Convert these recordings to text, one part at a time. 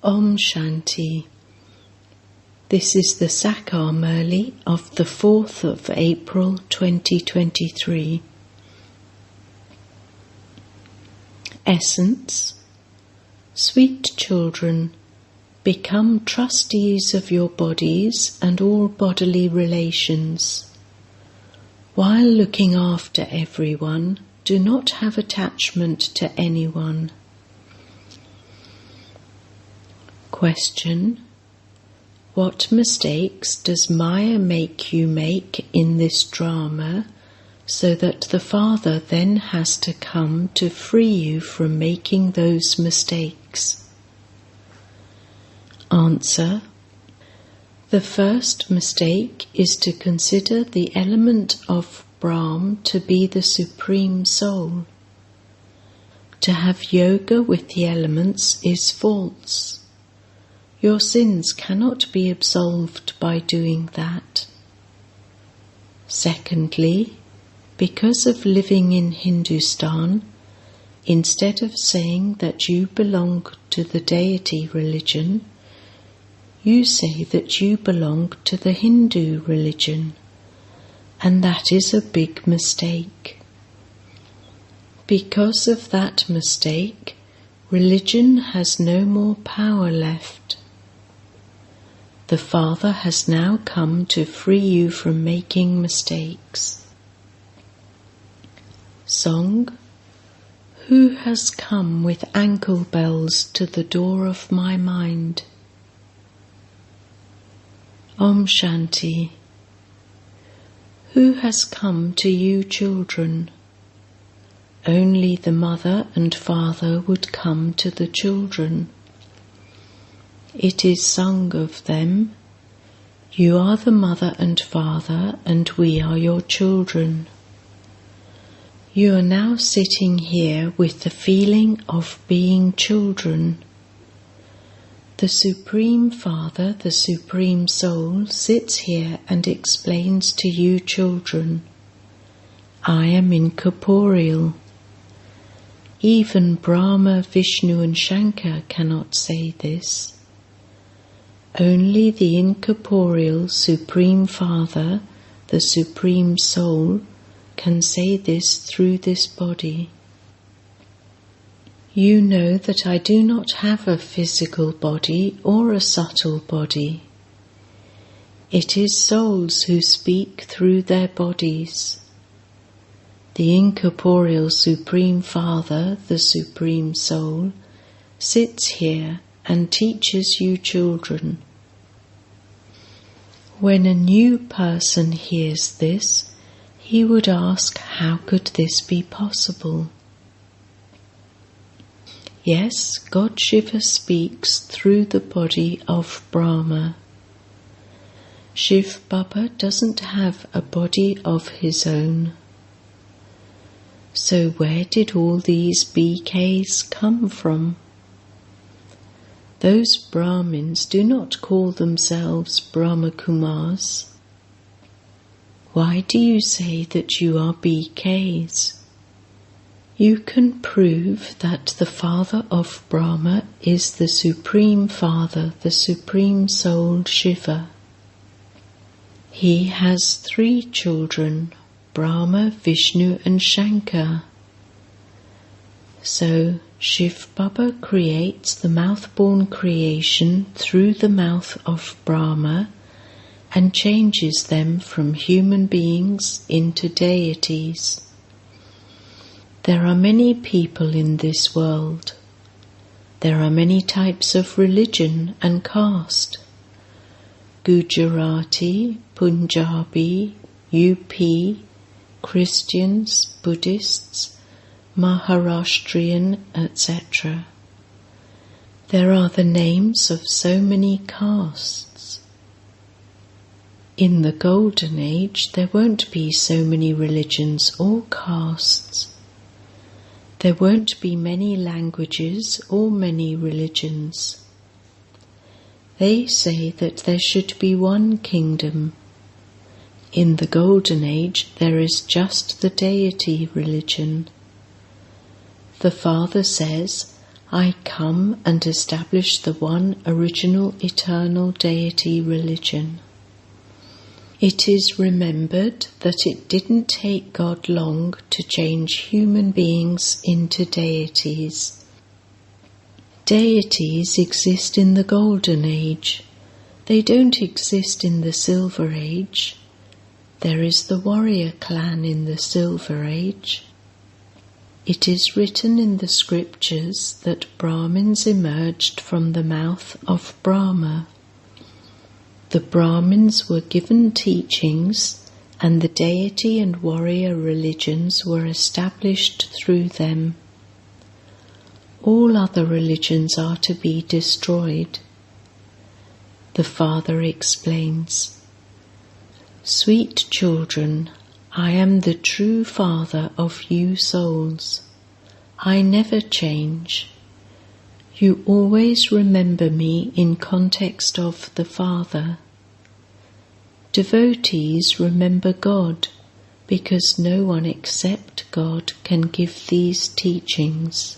Om Shanti. This is the Sakar Murli of the 4th of April 2023. Essence. Sweet children, become trustees of your bodies and all bodily relations. While looking after everyone, do not have attachment to anyone. Question. What mistakes does Maya make you make in this drama, so that the Father then has to come to free you from making those mistakes? Answer. The first mistake is to consider the element of Brahma to be the Supreme Soul. To have yoga with the elements is false. Your sins cannot be absolved by doing that. Secondly, because of living in Hindustan, instead of saying that you belong to the deity religion, you say that you belong to the Hindu religion, and that is a big mistake. Because of that mistake, religion has no more power left. The Father has now come to free you from making mistakes. Song. Who has come with ankle bells to the door of my mind? Om Shanti. Who has come to you children? Only the mother and father would come to the children. It is sung of them. You are the mother and father, and we are your children. You are now sitting here with the feeling of being children. The Supreme Father, the Supreme Soul, sits here and explains to you children, I am incorporeal. Even Brahma, Vishnu and Shankar cannot say this. Only the incorporeal Supreme Father, the Supreme Soul, can say this through this body. You know that I do not have a physical body or a subtle body. It is souls who speak through their bodies. The incorporeal Supreme Father, the Supreme Soul, sits here and teaches you children. When a new person hears this, he would ask, how could this be possible? Yes, God Shiva speaks through the body of Brahma. Shiv Baba doesn't have a body of his own. So where did all these BKs come from? Those Brahmins do not call themselves Brahma Kumaris. Why do you say that you are BKs? You can prove that the Father of Brahma is the Supreme Father, the Supreme Soul Shiva. He has 3 children, Brahma, Vishnu and Shankar. So Shiv Baba creates the mouth-born creation through the mouth of Brahma and changes them from human beings into deities. There are many people in this world. There are many types of religion and caste. Gujarati, Punjabi, UP, Christians, Buddhists, Maharashtrian, etc. There are the names of so many castes. In the Golden Age, there won't be so many religions or castes. There won't be many languages or many religions. They say that there should be one kingdom. In the Golden Age, there is just the deity religion. The Father says, I come and establish the one original eternal deity religion. It is remembered that it didn't take God long to change human beings into deities. Deities exist in the Golden Age. They don't exist in the Silver Age. There is the warrior clan in the Silver Age. It is written in the scriptures that Brahmins emerged from the mouth of Brahma. The Brahmins were given teachings, and the deity and warrior religions were established through them. All other religions are to be destroyed. The Father explains, "Sweet children, I am the true Father of you souls. I never change. You always remember me in context of the Father. Devotees remember God because no one except God can give these teachings.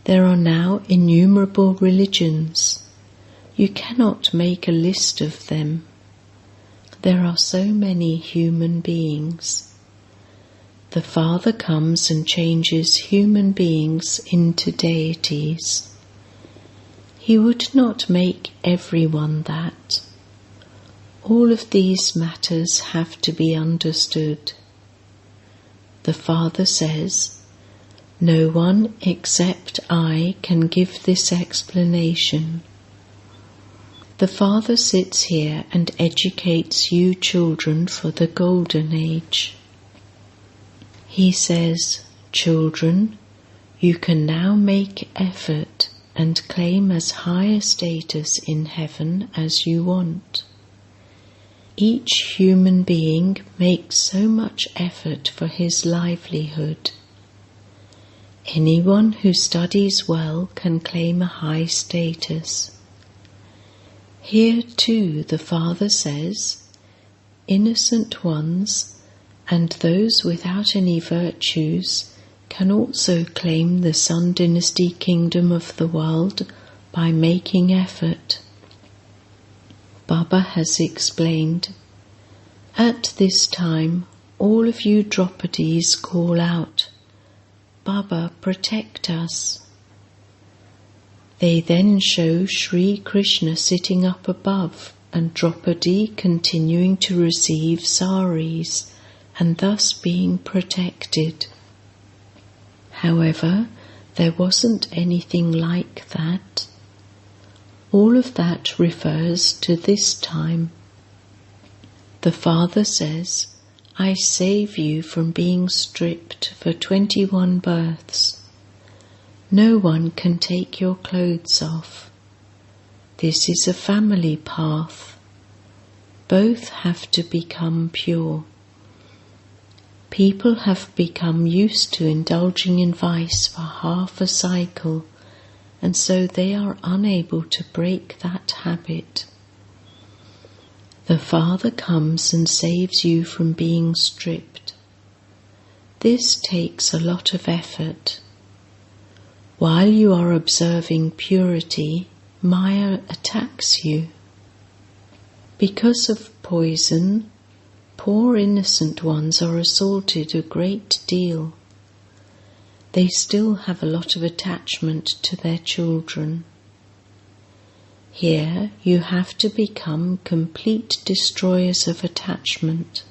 There are now innumerable religions. You cannot make a list of them. There are so many human beings. The Father comes and changes human beings into deities. He would not make everyone that. All of these matters have to be understood. The Father says, no one except I can give this explanation. The Father sits here and educates you children for the Golden Age. He says, children, you can now make effort and claim as high a status in heaven as you want. Each human being makes so much effort for his livelihood. Anyone who studies well can claim a high status. Here too the Father says, innocent ones and those without any virtues can also claim the Sun Dynasty kingdom of the world by making effort. Baba has explained, at this time all of you Draupadis call out, Baba, protect us. They then show Sri Krishna sitting up above and Draupadi continuing to receive saris and thus being protected. However, there wasn't anything like that. All of that refers to this time. The Father says, I save you from being stripped for 21 births. No one can take your clothes off. This is a family path. Both have to become pure. People have become used to indulging in vice for half a cycle, and so they are unable to break that habit. The Father comes and saves you from being stripped. This takes a lot of effort. While you are observing purity, Maya attacks you. Because of poison, poor innocent ones are assaulted a great deal. They still have a lot of attachment to their children. Here you have to become complete destroyers of attachment.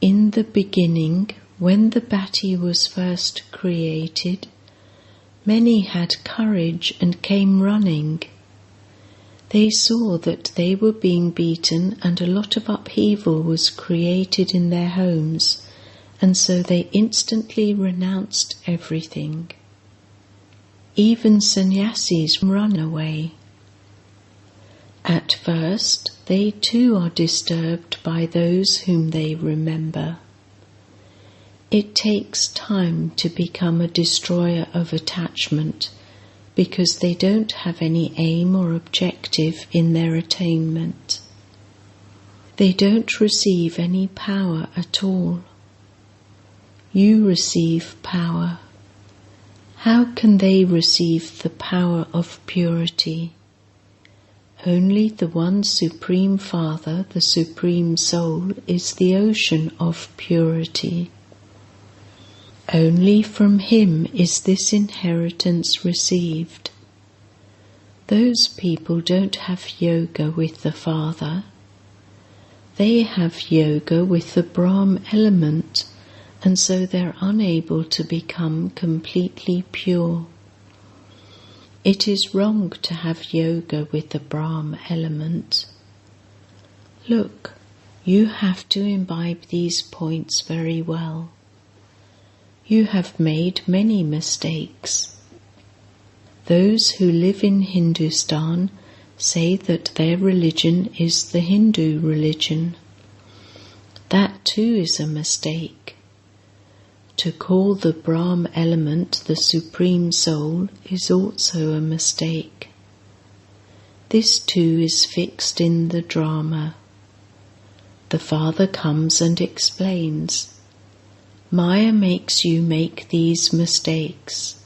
In the beginning, when the Bhatti was first created, many had courage and came running. They saw that they were being beaten and a lot of upheaval was created in their homes, and so they instantly renounced everything. Even sannyasis run away. At first, they too are disturbed by those whom they remember. It takes time to become a destroyer of attachment, because they don't have any aim or objective in their attainment. They don't receive any power at all. You receive power. How can they receive the power of purity? Only the one Supreme Father, the Supreme Soul, is the ocean of purity. Only from Him is this inheritance received. Those people don't have yoga with the Father. They have yoga with the Brahma element, and so they're unable to become completely pure. It is wrong to have yoga with the Brahma element. Look, you have to imbibe these points very well. You have made many mistakes. Those who live in Hindustan say that their religion is the Hindu religion. That too is a mistake. To call the Brahma element the Supreme Soul is also a mistake. This too is fixed in the drama. The Father comes and explains, Maya makes you make these mistakes.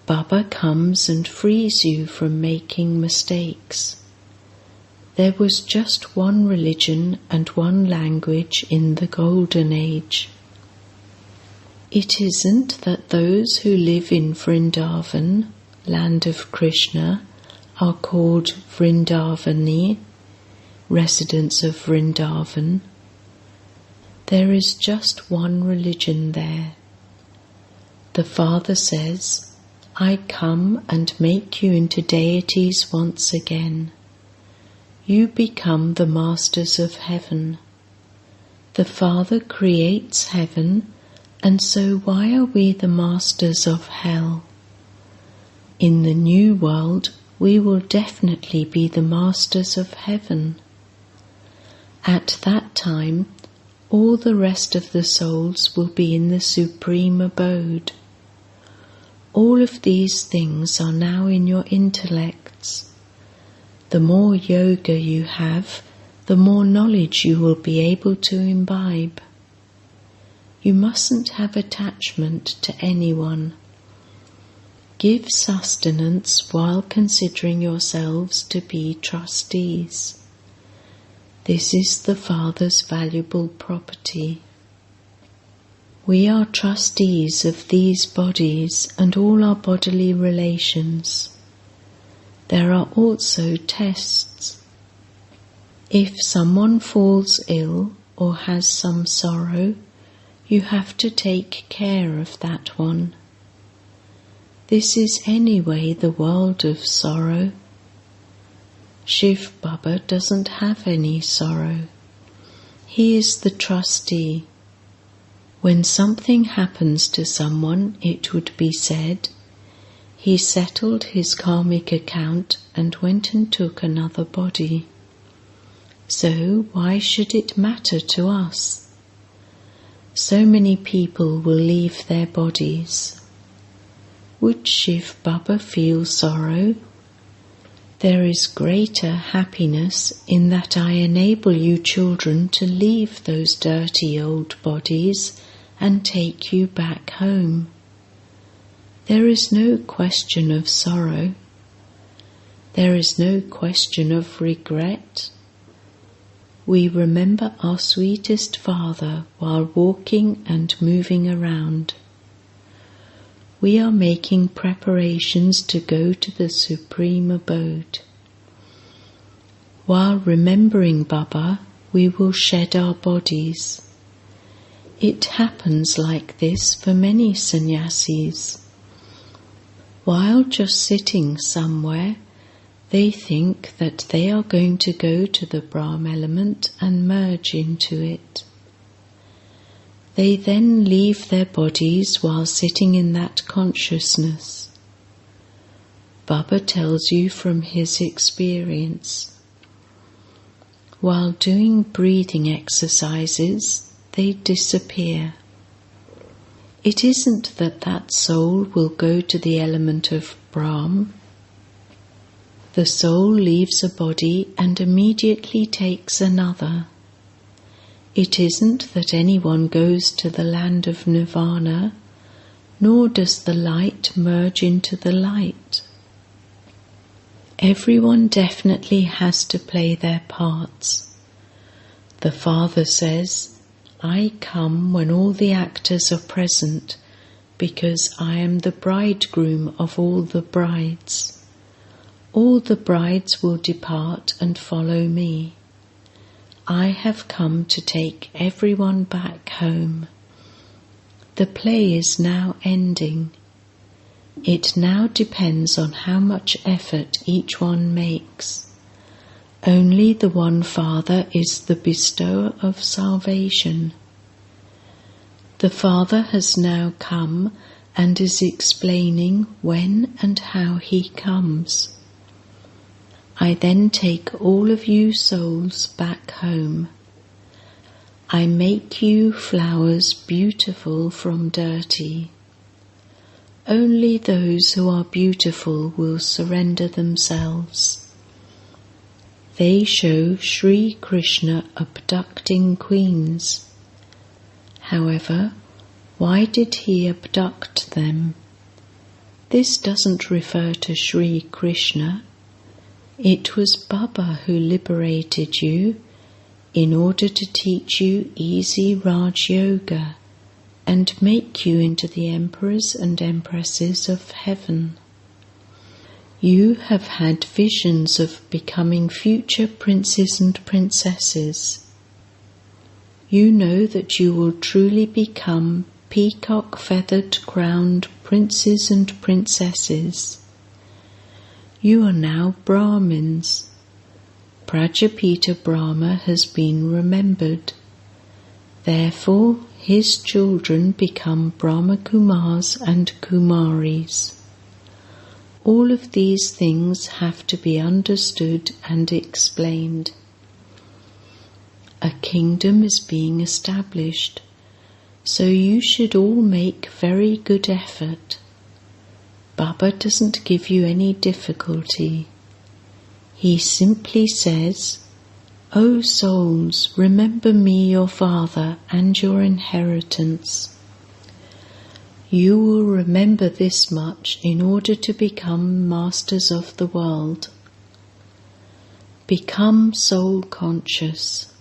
Baba comes and frees you from making mistakes. There was just one religion and one language in the Golden Age. It isn't that those who live in Vrindavan, land of Krishna, are called Vrindavani, residents of Vrindavan. There is just one religion there. The Father says, I come and make you into deities once again. You become the masters of heaven. The Father creates heaven, and so why are we the masters of hell? In the new world, we will definitely be the masters of heaven. At that time, all the rest of the souls will be in the supreme abode. All of these things are now in your intellects. The more yoga you have, the more knowledge you will be able to imbibe. You mustn't have attachment to anyone. Give sustenance while considering yourselves to be trustees. This is the Father's valuable property. We are trustees of these bodies and all our bodily relations. There are also tests. If someone falls ill or has some sorrow, you have to take care of that one. This is anyway the world of sorrow. Shiv Baba doesn't have any sorrow. He is the trustee. When something happens to someone, it would be said, he settled his karmic account and went and took another body. So why should it matter to us? So many people will leave their bodies. Would Shiv Baba feel sorrow? There is greater happiness in that I enable you children to leave those dirty old bodies and take you back home. There is no question of sorrow. There is no question of regret. We remember our sweetest Father while walking and moving around. We are making preparations to go to the Supreme Abode. While remembering Baba, we will shed our bodies. It happens like this for many sannyasis. While just sitting somewhere, they think that they are going to go to the Brahma element and merge into it. They then leave their bodies while sitting in that consciousness. Baba tells you from his experience. While doing breathing exercises, they disappear. It isn't that that soul will go to the element of Brahma. The soul leaves a body and immediately takes another. It isn't that anyone goes to the land of Nirvana, nor does the light merge into the light. Everyone definitely has to play their parts. The Father says, I come when all the actors are present, because I am the bridegroom of all the brides. All the brides will depart and follow me. I have come to take everyone back home. The play is now ending. It now depends on how much effort each one makes. Only the one Father is the bestower of salvation. The Father has now come and is explaining when and how he comes. I then take all of you souls back home. I make you flowers beautiful from dirty. Only those who are beautiful will surrender themselves. They show Sri Krishna abducting queens. However, why did he abduct them? This doesn't refer to Sri Krishna. It was Baba who liberated you in order to teach you easy Raj Yoga and make you into the emperors and empresses of heaven. You have had visions of becoming future princes and princesses. You know that you will truly become peacock-feathered crowned princes and princesses. You are now Brahmins. Prajapita Brahma has been remembered. Therefore, his children become Brahma Kumaris and Kumaris. All of these things have to be understood and explained. A kingdom is being established, so you should all make very good effort. Baba doesn't give you any difficulty. He simply says, O souls, remember me, your Father, and your inheritance. You will remember this much in order to become masters of the world. Become soul conscious.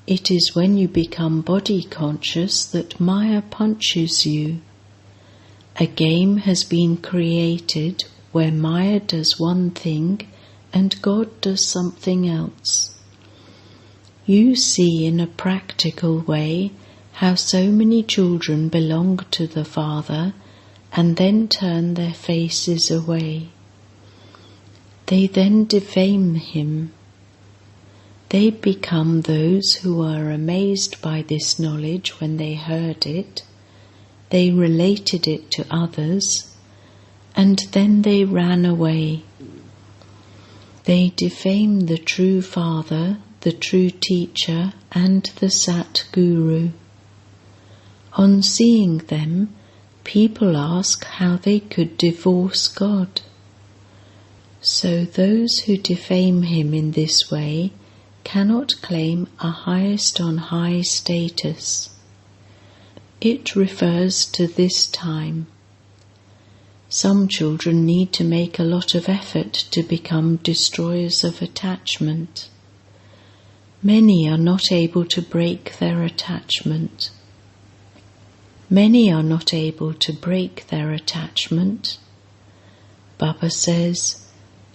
It is when you become body conscious that Maya punches you. A game has been created where Maya does one thing and God does something else. You see in a practical way how so many children belong to the Father and then turn their faces away. They then defame him. They become those who are amazed by this knowledge when they heard it. They related it to others, and then they ran away. They defame the true Father, the true Teacher, and the Sat Guru. On seeing them, people ask how they could divorce God. So those who defame him in this way cannot claim a highest on high status. It refers to this time. Some children need to make a lot of effort to become destroyers of attachment. Many are not able to break their attachment. Many are not able to break their attachment. Baba says,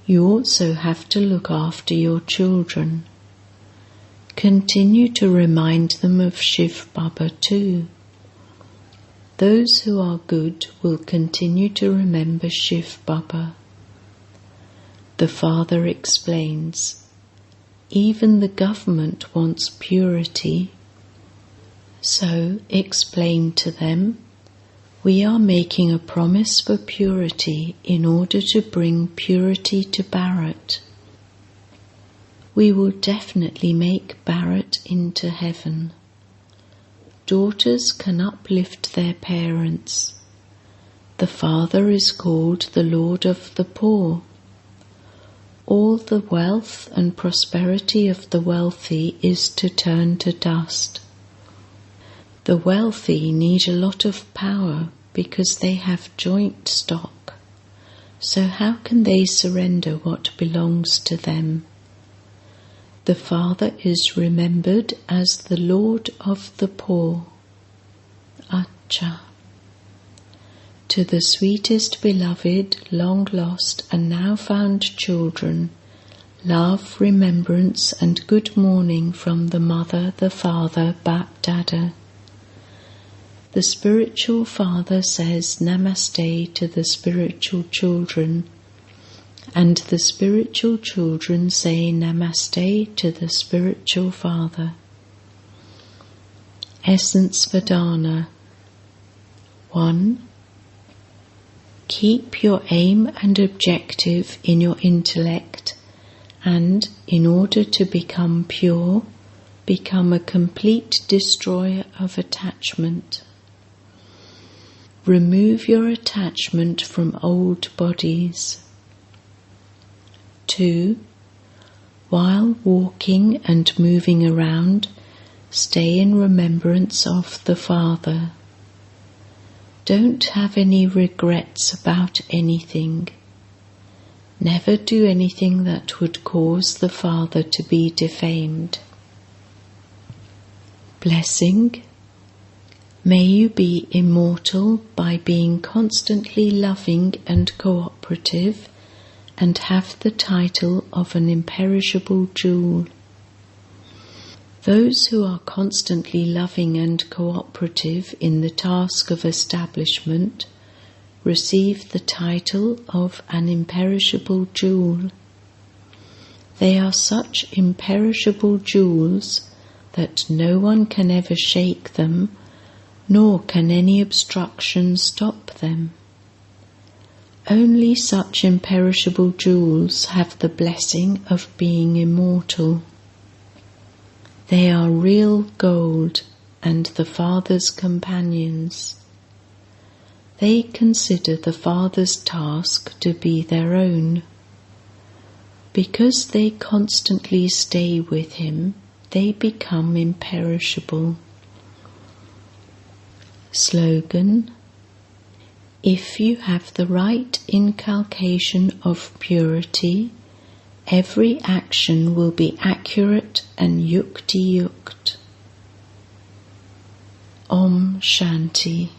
you also have to look after your children. Continue to remind them of Shiv Baba too. Those who are good will continue to remember Shiv Baba. The Father explains, even the government wants purity. So explain to them, we are making a promise for purity in order to bring purity to Bharat. We will definitely make Bharat into heaven. Daughters can uplift their parents. The Father is called the Lord of the poor. All the wealth and prosperity of the wealthy is to turn to dust. The wealthy need a lot of power because they have joint stock. So how can they surrender what belongs to them? The Father is remembered as the Lord of the poor. Acha. To the sweetest beloved, long lost and now found children, love, remembrance and good morning from the Mother, the Father, Bap Dada. The spiritual father says Namaste to the spiritual children, and the spiritual children say Namaste to the spiritual father. Essence Vedana. 1. Keep your aim and objective in your intellect, and in order to become pure, become a complete destroyer of attachment. Remove your attachment from old bodies. 2. While walking and moving around, stay in remembrance of the Father. Don't have any regrets about anything. Never do anything that would cause the Father to be defamed. Blessing. May you be immortal by being constantly loving and cooperative, and have the title of an imperishable jewel. Those who are constantly loving and cooperative in the task of establishment receive the title of an imperishable jewel. They are such imperishable jewels that no one can ever shake them, nor can any obstruction stop them. Only such imperishable jewels have the blessing of being immortal. They are real gold and the Father's companions. They consider the Father's task to be their own. Because they constantly stay with Him, they become imperishable. Slogan. If you have the right inculcation of purity, every action will be accurate and yukti-yukt. Om Shanti.